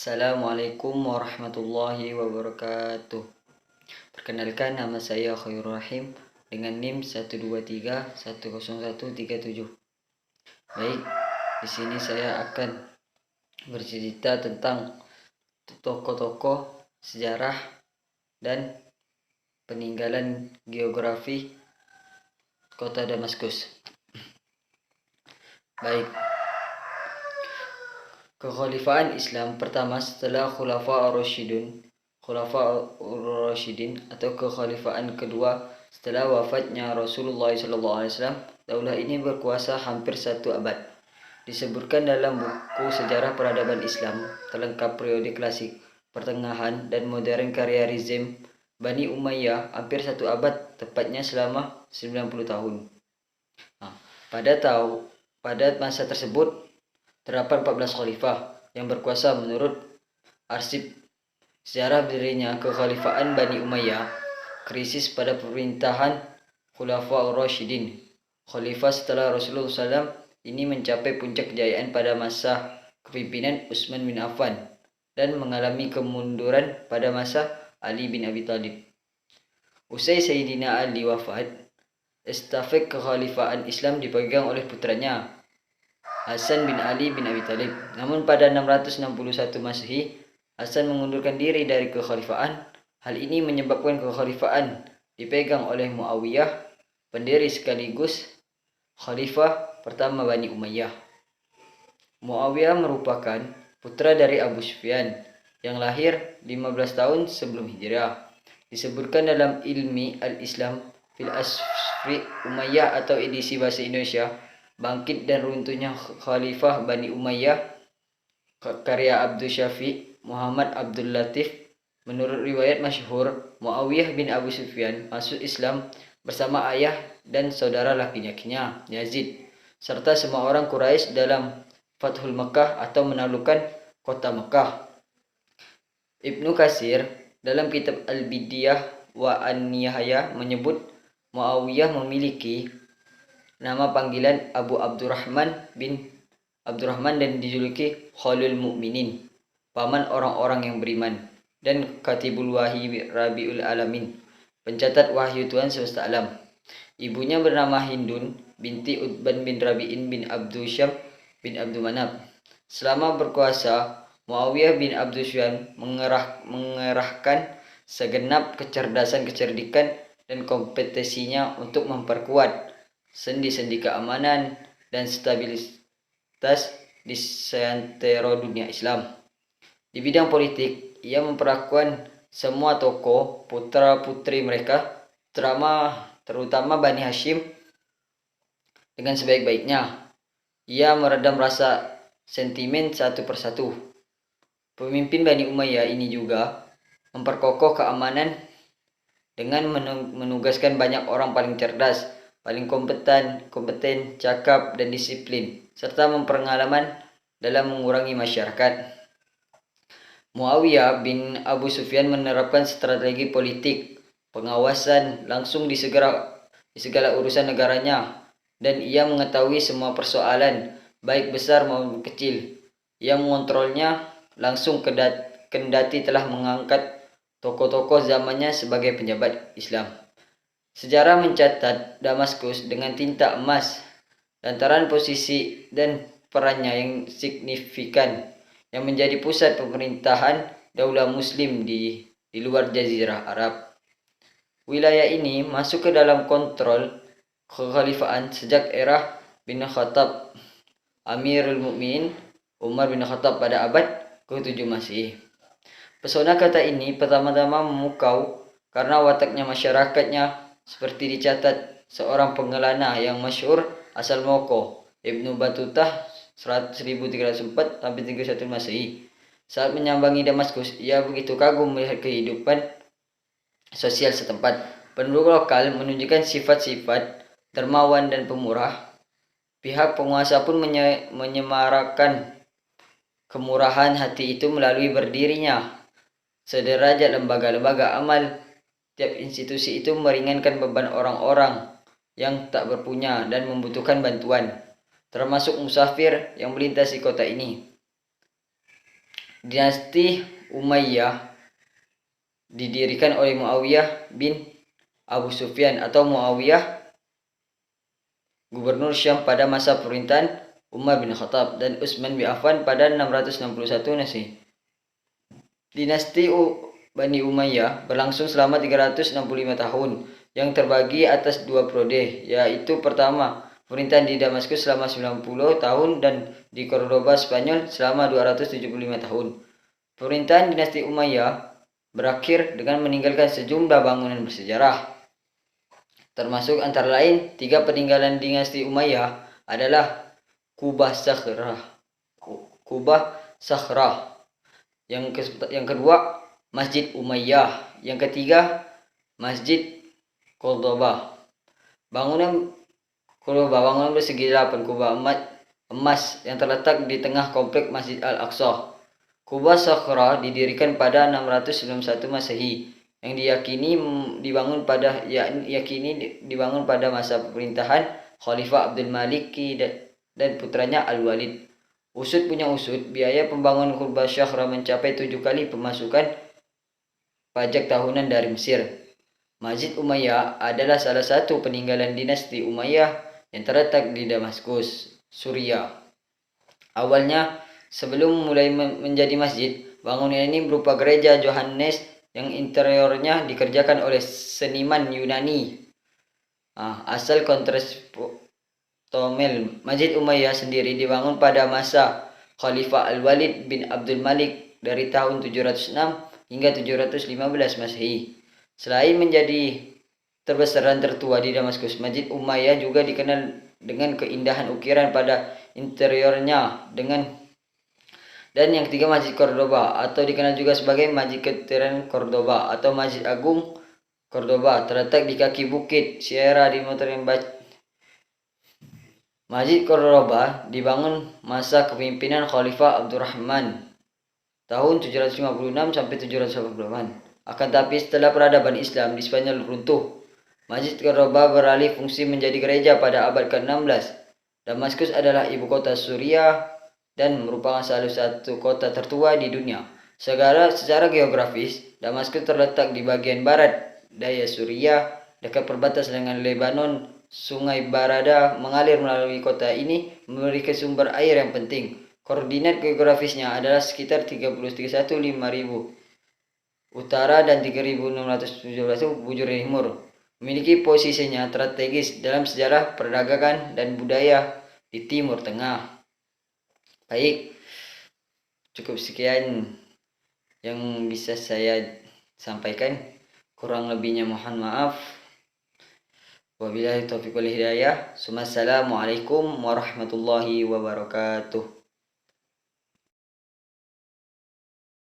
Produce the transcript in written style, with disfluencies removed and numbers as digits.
Assalamualaikum warahmatullahi wabarakatuh. Perkenalkan, nama saya Khairul Rahim dengan NIM 123100137. Baik, di sini saya akan bercerita tentang tokoh-tokoh sejarah dan peninggalan geografi kota Damaskus. Baik, Kekhalifaan Islam pertama setelah Khulafa Ar-Rasyidin atau kekhalifaan kedua setelah wafatnya Rasulullah SAW. Daulah ini berkuasa hampir 1 abad. Disebutkan dalam buku Sejarah Peradaban Islam terlengkap periode klasik, pertengahan, dan modern karya rezim Bani Umayyah hampir 1 abad, tepatnya selama 90 tahun. Pada masa tersebut terdapat 14 khalifah yang berkuasa. Menurut arsip sejarah berdirinya kekhalifaan Bani Umayyah, krisis pada pemerintahan Khulafa Ar-Rasyidin, khalifah setelah Rasulullah SAW, ini mencapai puncak kejayaan pada masa kepimpinan Utsman bin Affan dan mengalami kemunduran pada masa Ali bin Abi Thalib. Usai Sayyidina Ali wafat, estafet kekhalifahan Islam dipegang oleh putranya Hasan bin Ali bin Abi Thalib. Namun pada 661 Masehi, Hasan mengundurkan diri dari kekhalifahan. Hal ini menyebabkan kekhalifahan dipegang oleh Muawiyah, pendiri sekaligus khalifah pertama Bani Umayyah. Muawiyah merupakan putra dari Abu Sufyan yang lahir 15 tahun sebelum hijrah. Disebutkan dalam Ilmi Al-Islam fil Asri Umayyah atau edisi bahasa Indonesia, Bangkit dan Runtuhnya Khalifah Bani Umayyah, karya Abdul Syafi Muhammad Abdul Latif. Menurut riwayat masyhur, Muawiyah bin Abu Sufyan masuk Islam bersama ayah dan saudara laki-lakinya Yazid serta semua orang Quraisy dalam Fathul Makkah atau menaklukkan kota Makkah. Ibnu Katsir dalam kitab Al-Bidayah wa An-Nihayah menyebut Muawiyah memiliki nama panggilan Abu Abdurrahman bin Abdurrahman dan dijuluki Khalil Mukminin, paman orang-orang yang beriman, dan Katibul Wahyi Rabiul Alamin, pencatat wahyu Tuhan semesta alam. Ibunya bernama Hindun binti Utban bin Rabi'in bin Abdul Syam bin Abdul Manaf. Selama berkuasa, Muawiyah bin Abdul Sufyan mengerahkan segenap kecerdikan dan kompetensinya untuk memperkuat sendi-sendi keamanan dan stabilitas di seantero dunia Islam. Di bidang politik, ia memperlakukan semua tokoh putra-putri mereka, terutama Bani Hashim, dengan sebaik-baiknya. Ia meredam rasa sentimen satu persatu. Pemimpin Bani Umayyah ini juga memperkokoh keamanan dengan menugaskan banyak orang paling cerdas, paling kompeten, cakap, dan disiplin, serta memperpengalaman dalam mengurangi masyarakat. Muawiyah bin Abu Sufyan menerapkan strategi politik pengawasan langsung di segala urusan negaranya, dan ia mengetahui semua persoalan, baik besar maupun kecil. Ia mengontrolnya langsung kendati telah mengangkat tokoh-tokoh zamannya sebagai pejabat Islam. Sejarah mencatat Damaskus dengan tinta emas lantaran posisi dan perannya yang signifikan yang menjadi pusat pemerintahan daulah muslim di luar Jazirah Arab. Wilayah ini masuk ke dalam kontrol kekhalifahan sejak era bin Khattab, Amirul Mukminin Umar bin Khattab pada abad ke-7 Masehi. Pesona kota ini pertama-tama memukau karena wataknya masyarakatnya, seperti dicatat seorang pengelana yang masyhur asal Moko, Ibnu Batutah 1304 sampai 31 Masehi. Saat menyambangi Damaskus, ia begitu kagum melihat kehidupan sosial setempat. Penduduk lokal menunjukkan sifat-sifat dermawan dan pemurah. Pihak penguasa pun menyemarakan kemurahan hati itu melalui berdirinya sederajat lembaga-lembaga amal. Tiap institusi itu meringankan beban orang-orang yang tak berpunya dan membutuhkan bantuan, termasuk musafir yang melintasi kota ini. Dinasti Umayyah didirikan oleh Muawiyah bin Abu Sufyan atau Muawiyah, gubernur Syam pada masa pemerintahan Umar bin Khattab dan Utsman bin Affan pada 661 Masehi. Dinasti Bani Umayyah berlangsung selama 365 tahun yang terbagi atas dua periode, yaitu pertama, pemerintahan di Damaskus selama 90 tahun dan di Cordoba, Spanyol selama 275 tahun. Pemerintahan dinasti Umayyah berakhir dengan meninggalkan sejumlah bangunan bersejarah. Termasuk antara lain, 3 peninggalan dinasti Umayyah adalah Kubah Sakhrah. Yang kedua, Masjid Umayyah. Yang ketiga, Masjid Cordoba. Bangunan bersegi 8 kubah emas yang terletak di tengah kompleks Masjid Al-Aqsa. Kubah Sakhrah didirikan pada 691 Masehi yang diyakini dibangun pada masa pemerintahan Khalifah Abdul Malik dan putranya Al-Walid. Usut, biaya pembangunan Kubah Sakhrah mencapai 7 kali pemasukan pajak tahunan dari Mesir. Masjid Umayyah adalah salah satu peninggalan dinasti Umayyah yang terletak di Damaskus, Suriah. Awalnya, sebelum mulai menjadi masjid, bangunan ini berupa gereja Johannes yang interiornya dikerjakan oleh seniman Yunani. Asal kontras Tomel. Masjid Umayyah sendiri dibangun pada masa Khalifah Al-Walid bin Abdul Malik dari tahun 706 hingga 715 Masehi. Selain menjadi terbesar dan tertua di Damaskus, Masjid Umayyah juga dikenal dengan keindahan ukiran pada interiornya. Dan yang ketiga, Masjid Cordoba atau dikenal juga sebagai Masjid Katedral Cordoba atau Masjid Agung Cordoba, terletak di kaki bukit Sierra di Montembach. Masjid Cordoba dibangun masa kepemimpinan Khalifah Abdurrahman tahun 756 sampai 788. Akan tapi setelah peradaban Islam di Spanyol runtuh, Masjid Cordoba beralih fungsi menjadi gereja pada abad ke-16. Damaskus adalah ibu kota Suriah dan merupakan salah satu kota tertua di dunia. Secara geografis, Damaskus terletak di bagian barat daya Suriah, dekat perbatasan dengan Lebanon. Sungai Barada mengalir melalui kota ini, memberikan sumber air yang penting. Koordinat geografisnya adalah sekitar 31.500 utara dan 3.617 bujur timur. Memiliki posisinya strategis dalam sejarah perdagangan dan budaya di Timur Tengah. Baik, cukup sekian yang bisa saya sampaikan. Kurang lebihnya mohon maaf. Wabillahi taufiq wal hidayah. Assalamualaikum warahmatullahi wabarakatuh.